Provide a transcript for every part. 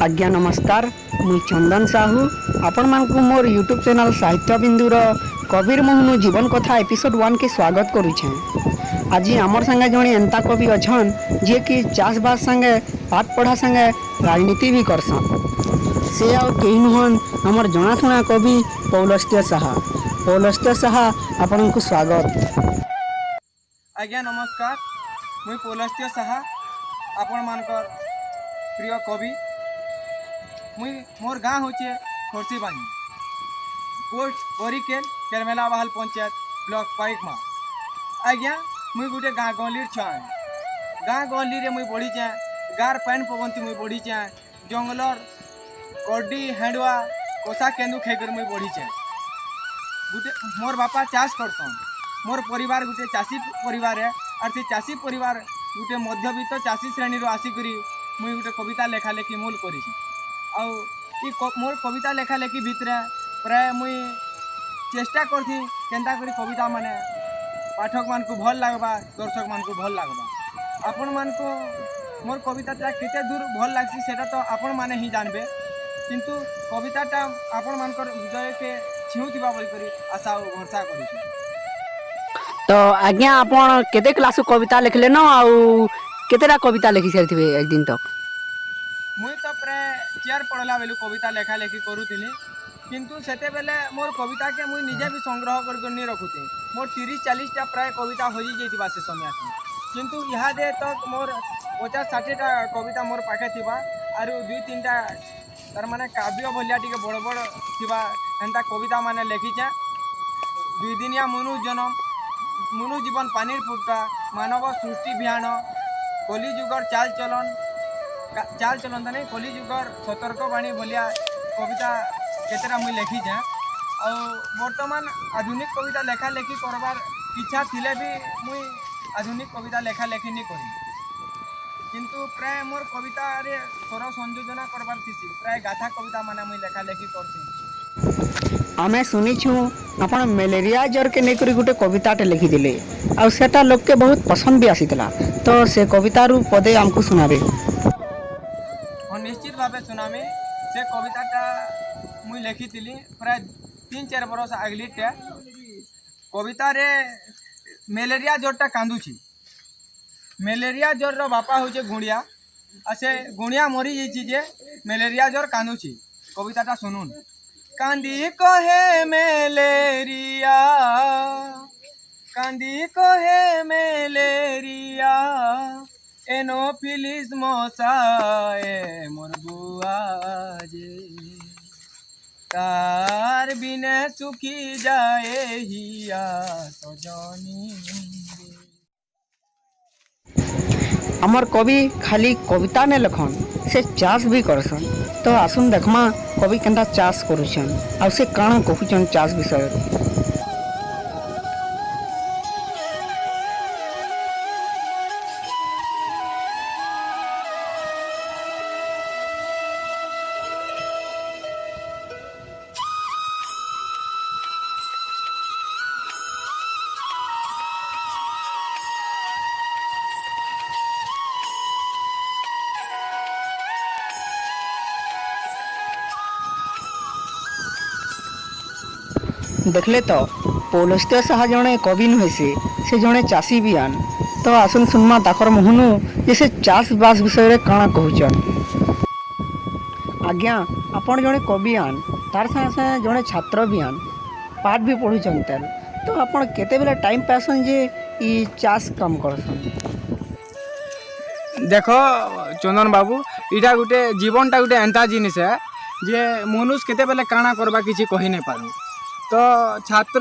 आज्ञा नमस्कार। मुई चंदन साहू आपण मानकु मोर यूट्यूब चैनल साहित्य बिंदुर कबीर मोहनु जीवन कथा एपिसोड 1 के स्वागत करुछे। आज आमर संगे जड़े एंता कवि अछन जे कि चाषबास संगे पाठ पढ़ा संगे राजनीति भी करसन। से आउ कहीं नुहन आमर जनाशुना कवि पौलस्त्य साहा। पौलस्त्य साहा आपण को स्वागत। आज्ञा नमस्कार। मुई पौलस्त्य साहा आपण मानकर प्रिय कवि। मुई मोर गाँ हूँ खरसीबानी, पोस्ट बरिकेल केरमेला बाहल पंचायत ब्लॉक पाइकमा। आज्ञा मुई गोटे गाँ गहली छाए। गाँ गहली रे मुई बढ़ी चाहे, गार पैन पवंती मुई बढ़ी चाहे, जंगलर कड्डी हेंडुआ कोसा केंदू खाइकर मुई बढ़ी चाहे। गोटे मोर बापा चाष करसन। मोर परिवार गोटे चाषी परिवार है और से चाषी परिवार गोटे मध्यवित्त चाषी श्रेणी आसिकरी मुई गोटे कविता लेखा लेखी मूल करी। मोर कविता लेखा लेखी भितर प्राय मुई चेष्टा करथी केंता करी कविता माने पाठक मान को भल लगवा, दर्शक मान को भल लगवा। आपण मान को मोर कविताटा केते दूर भल लागसी सेटा तो आपण माने ही जानबे, किंतु कविताटा आपण मानकर हृदय के छुउथिबा बोल करी आशा और भरोसा करी। तो आज्ञा आपण केते क्लास कविता लिखले न आउ केतेटा कविता लिखि सारिथिबे एक दिन तक? मुई तो प्राय चेयर पढ़ला बेलू कविता लेखा लेखी करूଥିଲି, किंतु सेते बेले मोर कविता के मुई निजे भी संग्रह कर नहीं रखुथी। मोर 30-40टा प्राय कविता हो जाइथिबा से समय, किंतु यहाँ दे तक मोर 50-60टा कविता मोर पाखे थिबा आरु 2-3टा तार माने काव्य भलिया टिके बड़ बड़ थिबा एंता कविता माने लेखिछे। 2 दिनिया मनु जीवन पानीर फुटका, मानव सृष्टि बिहान, कली जुगर चाल चलन तो नहीं कली जुगर सतर्कवाणी भलिया कविता केतेटा मुई लेखिछे। आ वर्तमान आधुनिक कविता लेखा लेखी करबार इच्छा थिले भी मुई आधुनिक कविता लेखा लेखी नहीं करी, किंतु प्राय मोर कविता रे स्वर संयोजना करबार थिसी। प्राय गाथा कविता माने मुई लेखा लेखी करसी। आमे सुनिछु आपण मलेरिया ज्वर के नेकरी गोटे कविताटे लिखिदिले आ सेटा लोक के बहुत पसंद भी आसीतला, तो से कवितारू पदे हमको सुनाबे? और निश्चित भावे सुनामी। से कविताटा मुई लिखिथिली प्राय 3-4 बरस आगलिटे। कविता रे मलेरिया ज्वरटा कांदुची। मलेरिया ज्वर रो बापा होचे गुणिया, आ से गुणिया मरी जाइछि जे मलेरिया ज्वर कांदुची। कविताटा सुनुन। कांदी कहे मलेरिया, कांदी कहे मलेरिया, एनोफिलिस मशाए मोर बुआ जे, तार बिने सुखी जाए हिया तो जानी। हमर कवि खाली कविता ने लखन, से चाष भी करसन। तो आसुन देखमा कवि केनता चाष करुछन आ से काना कहूछन चाष विषय। देखले तो पौलस्त्य साहा जड़े कवि नुहे से जड़े चाषी भी आन। तो आसन सुनमा ताकर मुहनु जैसे चाष बास विषय रे काना कहूचन। आज्ञा आपण जड़े कवि आन, तार संगे संगे जड़े छात्र भी आन, पाठ भी पढ़ुचन तेल, तो आपण केते बेले टाइम पासन जे ई चाष काम करसन? देखो चंदन बाबू, इटा गोटे जीवनटा गोटे एंता जिनिस है जे मनुष्य केते बेले काना करबा किछि कहि नहीं पारू। तो छात्र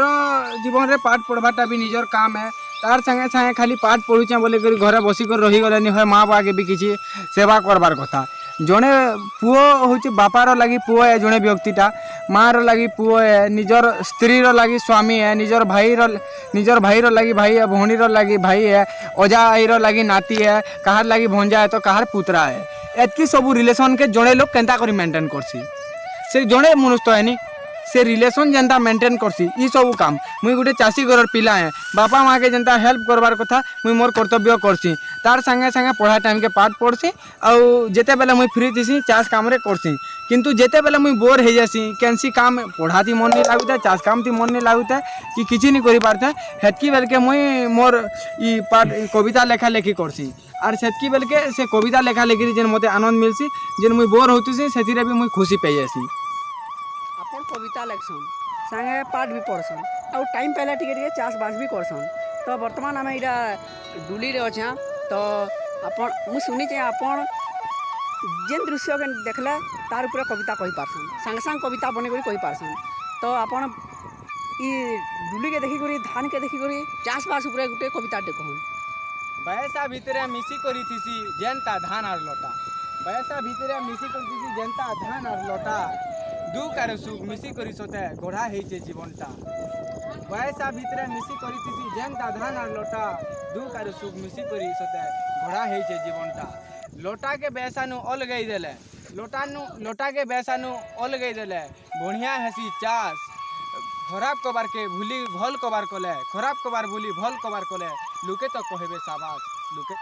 जीवन रे पाठ पढ़वाटा भी निजर काम है। तार संगे संगे खाली पाठ पढ़ुचे बोले कर घरे बसिक रही गले है, माँ बाप के भी किसी सेवा करबार कथा। जड़े पुओ हूँ बापार लगी पुओ है, जड़े व्यक्तिटा माँ लगी पुओ है, निजर स्त्री लगी स्वामी है, निजर भाई लगी भाई है, भौणी लगी भाई है, अजा आई लगी नाती है, कहार लगी भंजा है तो कहार पुत्रा है। एतकी सब रिलेशन के जड़े लोग केंता करी मेंटेन करसी। से जड़े मनुष्य है नी, से रिलेशन जेनता मेंटेन करसी ई सब काम मुई गोटे चाषी घर पिला है बापा माँ के जेनता हेल्प करबार कथा मुई मोर कर्तव्य करसी तार संगे संगे पढ़ा टाइम के पाठ पढ़सी आउ जेते बेले मुई फ्री थीसी चाष काम रे करसी किंतु जेते बेले मुई बोर हो जासी कैंसी काम पढ़ा थी मन नहीं लागुता चाष काम थी मन नहीं लागुता कि किसी नहीं करि पारता हेतकी बेल के मुई मोर ई पाठ कविता लेखा लेखी करसी आर सेतकी बेल के से कविता लेखा लेखी जेन मते आनंद मिलसी जेन मुई बोर होतुसी सेथिरे भी मुई खुशी पाई जासी। ଆପଣ କବିତା ଲେଖସନ୍ ସାଙ୍ଗେ ପାଠ ବି ପଢ଼ସନ୍ ଆଉ ଟାଇମ୍ ପାଇଲେ ଟିକେ ଟିକେ ଚାଷବାସ ବି କରସନ୍ ତ ବର୍ତ୍ତମାନ ଆମେ ଏଇଟା ଡୁଲିରେ ଅଛେ ତ ଆପଣ ମୁଁ ଶୁଣିଛେ ଆପଣ ଯେନ୍ ଦୃଶ୍ୟକେ ଦେଖିଲେ ତାର ଉପରେ କବିତା କହିପାରସନ୍ ସାଙ୍ଗେ ସାଙ୍ଗେ କବିତା ବନେଇକରି କହିପାରସନ୍ ତ ଆପଣ ଇ ଡୁଲିକେ ଦେଖିକରି ଧାନକେ ଦେଖିକରି ଚାଷବାସ ଉପରେ ଗୋଟେ କବିତାଟେ କହନ୍। बयसा भितरे मिसी करिथिसी जेनता धान आर लटा बयसा भितरे मिसी करिथिसी जेनता धान आर लटा दुख आर सुख मिसी करी सोते गढ़ा हेचे जीवनटा बयसा भितरे मिसी करिथिसी जेनता धान आर लटा दुख आर सुख मिसी करी सोते गढ़ा हेचे जीवनटा लोटा के बेसानु अलगई देले लोटा के बेसानु अलगई देले बढ़िया हेसी चाष खराब कबार के भूली भल कबार कले खराब कबार भूली भल कबार कले लुके तो कहबे शाबाश लुके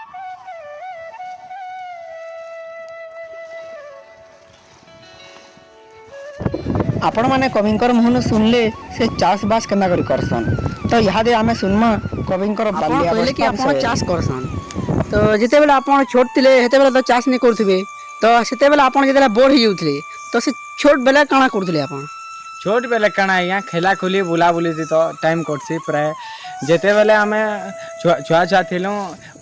आपण मैंने कविंकर मुहन सुनले से चाषबास केना करी करसन तो इहादे आमे सुनमा कविंकर बाल्य कहले कि अवस्था आपण चाष करसन तो जेते बेले आपण छोट थिले हेते बेले तो चाष नहीं करथिबे तो सेते बेले आपण जेते बोर हो जाउथिले तो से छोट बेले काना करथिले आपण छोट बेले काना आज्ञा खेला खुली बुला बुली तो टाइम कटसी प्राय जेते बेले आमे छुआ छुआ थिलु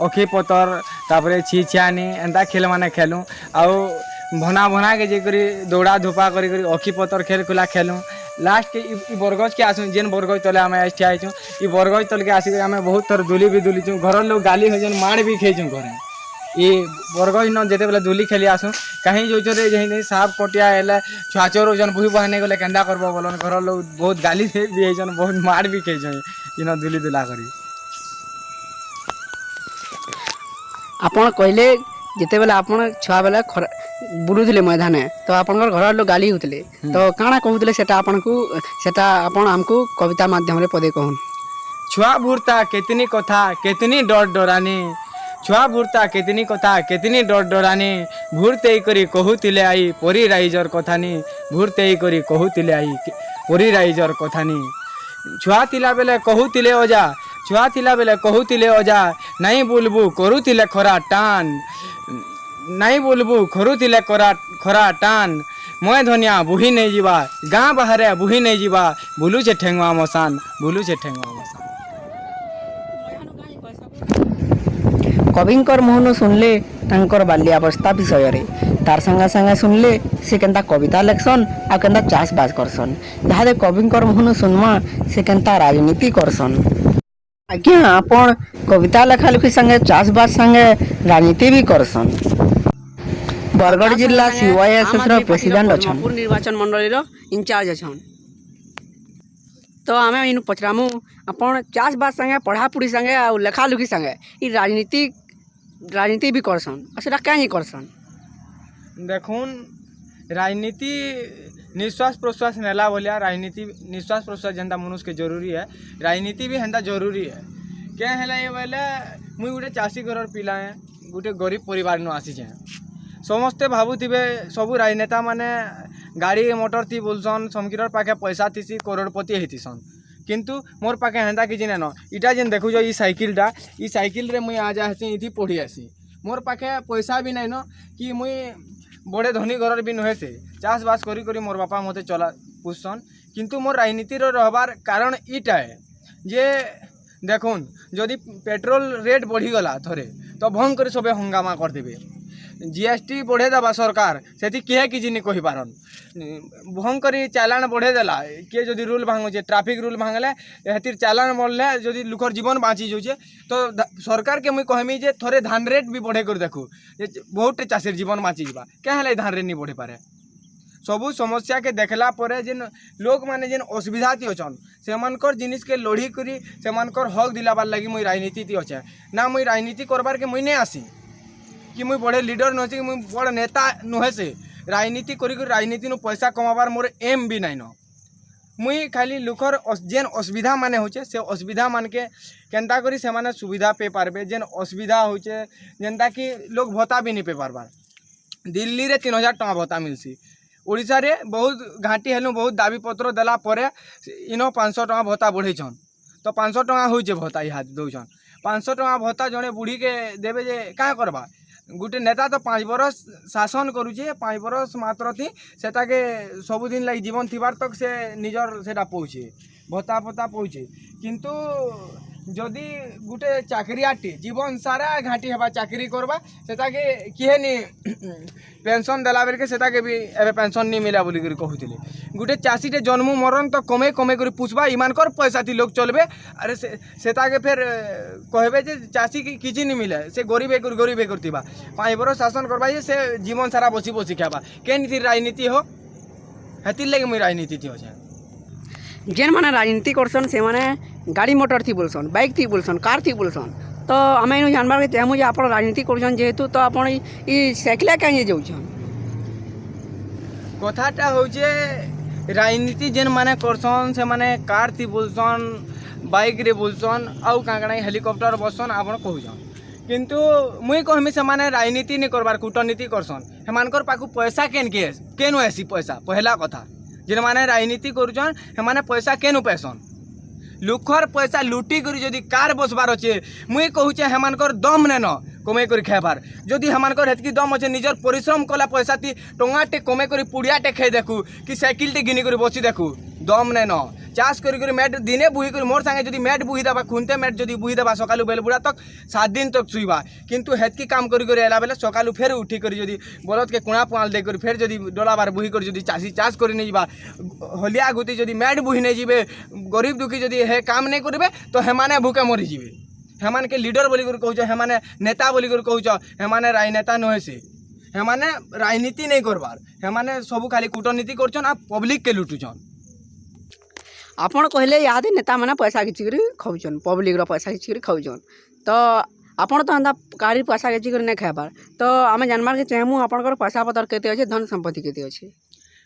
अखी पतर तापरे छी छियानी एंता खेल माने खेलु आउ भना भना के जे करी दौड़ा धूपा करी करी अखी पतर खेल खुला खेलु लास्ट के ई बरगज के आसु जेन बरगज तले आमे एस्टिया आइछु ई बरगज तले के आसी आमे बहुत थर दुली भी दुलीछु घर लोग गाली हो जन मार भी खेइछु घरे ये बरगज न जेते बेले दुली खेली आसु कहीं जो रे जहीं साप कटिया हेले छुआचोर जन बुही बहने गले केंदा करबो बोलन घर लोग बहुत गाली से भी हेजन बहुत मार भी खेइछु इनो दुली दुला करी आपण कहले जेते बेले आपण छुआ बेले बुलुथिले मैदाने तो आपनकर घर लोग गाली होतले तो काना कहउतले सेटा आपण को सेटा आपण हमको कविता माध्यम रे पदे कहन। छुआ भूरता केतनी कथा केतनी डर डरानी छुआ भूरता केतनी कथा केतनी डर डरानी भूरते करी कहूतिले आई परी राइजर कथानी भूरते करी कहूतिले आई परी राइजर कथानी छुआ थिला बेले कहूतिले अजा छुआ थिला बेले कहूतिले अजा नहीं बुलबू करूतिले खरा टान नहीं बोलबू खरुतिले खरा टान मैं धनिया बुही नहीं जीवा गाँ बाहर बुही नहीं जीवा बुलू से ठेंगवा मसान बुलू से ठेंगवा मसान। कविंकर मुहन सुनले तांकर बाल्यावस्था विषय रे तार संगे संगे सुनले से केंता कविता लेखसन आ केंता चाषबास करसन इहादे कविंकर मुहन सुनमा से केंता राजनीति करसन। आज्ञा आपण कविता लेखा लिखी संगे चाषबास संगे राजनीति भी करसन। बरगढ़ जिला सीवाईएसएस रो प्रेसिडेंट अछन पूर्ण निर्वाचन मंडली रो इंचार्ज अछन तो आमे इनु पचरामु आपण चाषबास संगे पढ़ापुड़ी संगे आ लेखा लुखी संगे ई राजनीति भी करसन सेटा काहे करसन। देखून राजनीति निश्वास प्रश्वास नेला बोलिया राजनीति निश्वास प्रश्वास जेनता मनुष्य के जरूरी है राजनीति भी हेंता जरूरी है क्या है ये बोले मुई गोटे चाषी घर पिला है गोटे गरीब परिवार नु आसी समस्ते भावुवे सबू राजनेता माने गाड़ी मोटर थी बोलसन समकीर पाखे पैसा थीसी करोड़पति होतीसन किंतु मोर पाखे हेंता किसी नाइन इटा जेन देखुछ ई साइकिल रे मुई आज आसी इथि पढ़ी आसी मोर पाखे पैसा भी नाइन कि मुई बड़े धनी घर भी नुहे से चाष बास करी करी मोर बापा मते चला पुछसन किंतु मोर राजनीति रहबार कारण इटा है जे देखुन जदि पेट्रोल रेट बढ़ीगला थरे तो भंग कर सबे हंगामा करदेवे जीएसटी बढ़े देवा सरकार से किए किसी नहीं कही पारन भंग करी चालान बढ़े देला किए जदि रूल भांगुचे ट्राफिक रूल भांगले हेतिर चालान बढ़ले जदि लुकर जीवन बाँची जाऊे तो सरकार के मुई कहमी जे थोड़े धान रेट भी बढ़े कर देखू बहुत चाषीर जीवन बाँची जा क्या है धान रेट नहीं बढ़े पारे सबू समस्या के देखला परे जेन लोग माने जेन असुविधा ती अछन सेमानकर जिनिस के लड़ी करी सेमानकर हक दिलाबार लगी मुई राजनीति ती अच्छे ना मुई राजनीति करबार के मुई नहीं आसी कि मुई बड़े लीडर नुहे कि मुई बड़ नेता नुहे से राजनीति करी राजनीति नु पैसा कमाबार मोर एम भी नाइन मुई खाली लुकर जेन असुविधा माने होचे से असुविधा मान के केन्ता करी से माने सुविधा पे पारबे जेन असुविधा होचे जेनता कि लोग भत्ता भी नहीं पे पारबार दिल्ली रे 3000 टका भत्ता मिलसी ओडिशा रे बहुत घाटी हेलु बहुत दाबी पत्र देला परे इनो 500 टका भत्ता बढ़ेछन तो 500 टका होइचे भत्ता इहा दउछन 500 टका भत्ता जड़े बुढ़ी के देवे जे क्या करबा गोटे नेता तो 5 बरस शासन करुचे 5 बरस मात्र थी सेटा के सबुदिन लगी जीवन थिबार तक से निजर सेटा पहुँचे भत्ता फत्ता पहुँचे किंतु जदि गोटे चाकरियाटी जीवन सारा घाटी हेबा चाकरी करबा सेटा के किहे नि पेंशन देला बेल के सेटा के भी एबे पेंशन नहीं मिला बोली कर कहूतिले गोटे चाषीटे जन्म मरण तो कमे कमे कर पुछबा इमानकर पैसा थी लोग चलबे अरे सेटा के फिर कहबे जे चाषी की किछि नहीं मिले से गरीब करतिबा 5 बरस शासन करबा जे से जीवन सारा बसी बसी खाबा केन थी राजनीति हो हेतिर लगे मुई राजनीति थी हो जेन माने राजनीति करसन से माने गाड़ी मोटर थी बोलसन बाइक थी बोलसन कार थी बोलसन तो आम इन जानबार के चाहूँ आप राजनीति कर जेहेतु तो आप साइकिल कहीं जाऊन कथाटा हूँ राजनीति जेन माने करसन से माने कार थी बोलसन बाइक रे बोलसन आउ कांगड़ा हेलिकॉप्टर बसन आप कहून किंतु मुई कहमी से माने राजनीति नहीं करबार कूटनीति करसन हेमानकर पाखु पैसा केन ऐसी पैसा पहला कथा जेन माने राजनीति करुछन हेमाने पैसा केनु पैसन लुखर पैसा लुटी करी जदि कार बसबार अच्छे मुई कहूचे हेमानकर दम नेन कमे करी खाइबार जदि हेमानकर हेतकी दम अच्छे निजर परिश्रम कला पैसा ती टंगाटे कमे करी पुड़ियाटे खाई देखू कि साइकिलटे घिनी करी बसी देखू दम नेन चाष करी मैट दिने बुही करी मोर सांगे जदि मैट बुही देबा खुनते मैट जदि बुही देबा सकालू बेल बुढ़ा तक 7 दिन तक सुईबा किंतु हेतकी काम करी एला बेले सकालू फेर उठी करी जदि बलद के कुणा पुआल दे करी फेर जदि डोला बार बुही करी जदि चाषी चाष करी नहीं जाबा हलिया गुती जदि मैट बुही नहीं जीवे गरीब दुखी जदि हे काम नहीं करेंगे तो हेमाने भूखे मरी जीवे हेमान के लीडर बोली कर कहूछ हेमाने नेता बोली कर कहूछ हेमाने राजनेता नुहे से हेमाने राजनीति नहीं करबार हेमाने सबू खाली कूटनीति करछन आ पब्लिक के लुटुछन आपन कहले याद नेता मैंने पैसा खिचिक खाऊन पब्लिक पैसा खिचिक खाऊन तो आपन तो अंदा कारी पैसा खिचिक नहीं खाइबार तो आम जानबार के चाहूँ आपंकर पैसा पतर केते अच्छे धन संपत्ति केते अच्छे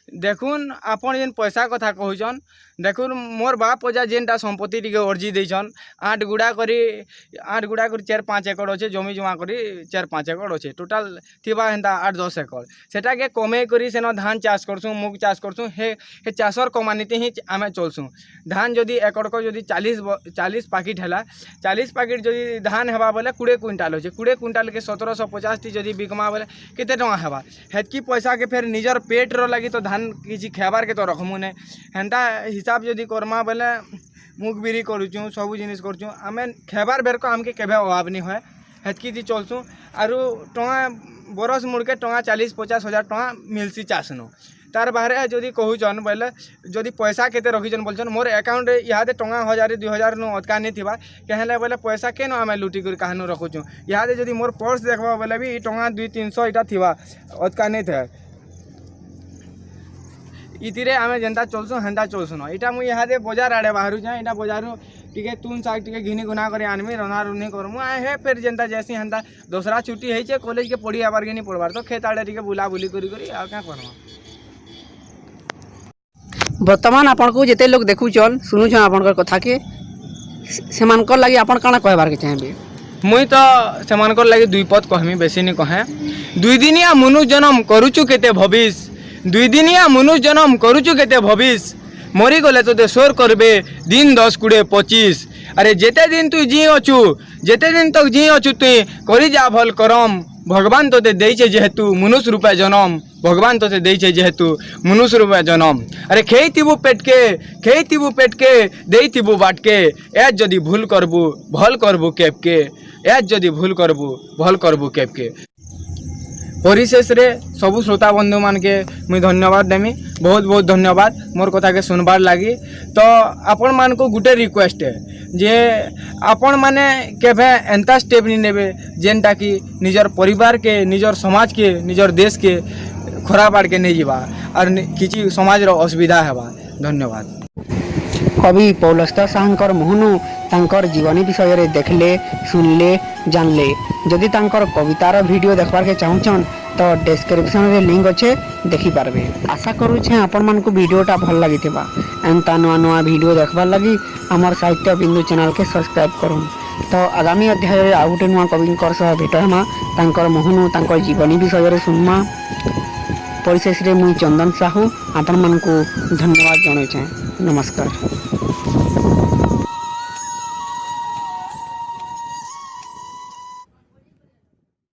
देखुन आपन जेन पैसा कथा कहून देखुन मोर बाप अजा जेनटा संपत्ति टिके अर्जी देछन 8 गुड़ा करी 4-5 एकड़ अच्छे जमी जमा करी 4-5 एकड़ अच्छे टोटाल थिबा हेन्ता 8-10 एकड़ सेटा के कमे करी सेन धान चाष करसुँ मुग चाष करसुँ हे चाषर कमानीते ही आमे चलसुँ धान जदि एकड़ को जदि 40 पाकिट हैला 40 पाकिट जदि धान हेबा बोले 20 क्विंटाल होचे 20 क्विंटाल के 1750 टी जदि बिकमा बोले केते टका हेबा हेतकी पैसा के फिर निजर पेट रो लगी तो धान किछि खाइबार के तो रखमु ने हेन्ता हिसाब जदि करमा बोले मुग बिरी करुचुँ सब जिनिस करुचुँ आमे खाइबार बेर को आमके केबे अभाव नहीं है हेतकी दी चलसुँ आरु टका बरस मुड़के टका 40-50 हजार टका मिलसी चाषनु तार बाहरे जदि कहूचन बोले जदि पैसा केते रखिचन बोलछन मोर अकाउंट इहादे टका 1000-2000 नु अतका नहीं थिबा कहले बोले पैसा केनो आमे लुटी कर काहनु रखुचुँ इहादे जदि मोर पर्स देखबा बोले भी टका 200-300 इटा थिबा अतका नहीं थे इतिरे आमे जेनता चलसुँ हेन्ता चलसुँ इटा मुई इहादे बजार आड़े बाहरु जाए इटा बजारु टिके तुन साग टिके घिनी गुना कर आनमी रंधा रुनी करमु हे फिर जेनता जैसी हेन्ता दूसरा छुट्टी है कॉलेज के पढ़ी आबार के नहीं पढ़वार तो खेत आड़े टिके बुला बुली करी आ क्या करवा बर्तमान आपन को जिते लोग देखुचन सुनुचन आपनकर कथा के सेमानकर लागि आपन काना कहबार के चाहेबे मुई तो सेमानकर लागि दुई पद कहमी बेसी नहीं कहे 2 दिनिया मनुष्य जन्म करूचु केते भविष्य 2 दिनिया मनुष्य जन्म करूचु केते भविष्य मरी गले तो शोर करबे दिन 10-20-25 अरे जेते दिन तू जी अचु जेते दिन तक जी अचु तु करी जा भल करम भगवान तोते देइछे जेहेतु मनुष्य रूपे जन्म भगवान तोते देइछे जेहेतु मनुष्य रूपे जन्म अरे खेइतिबु पेट के देइतिबु बाट के ए जदि भूल करबु भल करबु केप के ए जदि भूल करबु भल करबु केप के परिशेष रे सबु श्रोता बंधु मान के मुई धन्यवाद देमी बहुत बहुत धन्यवाद मोर कथा के सुनबार लगी तो आपण मान को गुटे रिक्वेस्ट है जे आपण माने केभे एंता स्टेप नहीं नेबे जेनटा कि निजर परिवार के निजर समाज के निजर देश के खराब आड़ के नहीं जीवा और किसी समाज रो असुविधा हेबा धन्यवाद। कवि पौलस्त्य साहंकर मुहनु तांकर जीवनी विषय में देखले सुनले जानले। जदि तांकर कवितार वीडियो देखबार के चाहूछन तो डिस्क्रिप्शन रे लिंक अच्छे देखि पारबे। आशा करूछे आपण मानकु वीडियोटा भल लागिथिबा। एंता नुआ नुआ वीडियो देखबार लगी हमर साहित्य बिंदु चैनल के सब्सक्राइब करूँ। तो आगामी अध्याय रे आउ गोटे नुआ कविंकर सह भेट हेमा, तांकर मुहनु तांकर जीवनी विषय रे सुनमा। परिशेष रे मुई चंदन साहू आपण मानकु धन्यवाद जणाइछे। नमस्कार।